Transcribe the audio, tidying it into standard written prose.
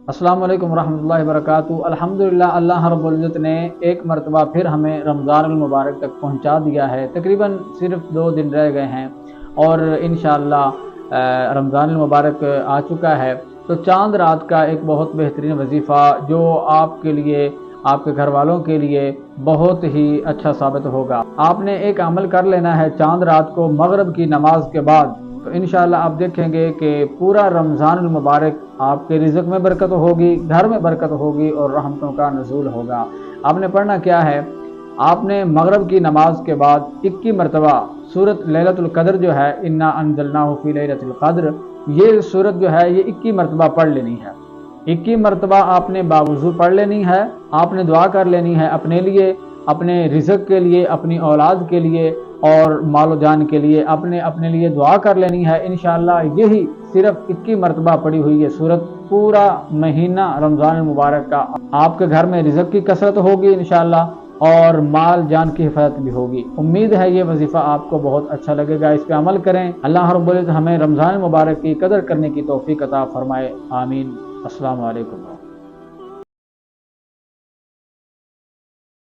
السلام علیکم ورحمۃ اللہ وبرکاتہ۔ الحمدللہ اللہ رب العزت نے ایک مرتبہ پھر ہمیں رمضان المبارک تک پہنچا دیا ہے۔ تقریباً صرف 2 دن رہ گئے ہیں اور انشاءاللہ رمضان المبارک آ چکا ہے۔ تو چاند رات کا ایک بہت بہترین وظیفہ جو آپ کے لیے، آپ کے گھر والوں کے لیے بہت ہی اچھا ثابت ہوگا۔ آپ نے ایک عمل کر لینا ہے چاند رات کو مغرب کی نماز کے بعد، تو انشاءاللہ آپ دیکھیں گے کہ پورا رمضان المبارک آپ کے رزق میں برکت ہوگی، گھر میں برکت ہوگی اور رحمتوں کا نزول ہوگا۔ آپ نے پڑھنا کیا ہے؟ آپ نے مغرب کی نماز کے بعد 21 مرتبہ سورۃ لیلۃ القدر جو ہے، انا انزلناہ فی لیلۃ القدر، یہ سورت جو ہے یہ 21 مرتبہ پڑھ لینی ہے۔ 21 مرتبہ آپ نے باوضو پڑھ لینی ہے۔ آپ نے دعا کر لینی ہے اپنے لیے، اپنے رزق کے لیے، اپنی اولاد کے لیے اور مال و جان کے لیے، اپنے لیے دعا کر لینی ہے۔ انشاءاللہ یہی صرف 21 مرتبہ پڑھی ہوئی یہ سورت پورا مہینہ رمضان المبارک کا آپ کے گھر میں رزق کی کثرت ہوگی انشاءاللہ، اور مال جان کی حفاظت بھی ہوگی۔ امید ہے یہ وظیفہ آپ کو بہت اچھا لگے گا، اس پہ عمل کریں۔ اللہ رب العزت ہمیں رمضان المبارک کی قدر کرنے کی توفیق عطا فرمائے، آمین۔ السلام علیکم۔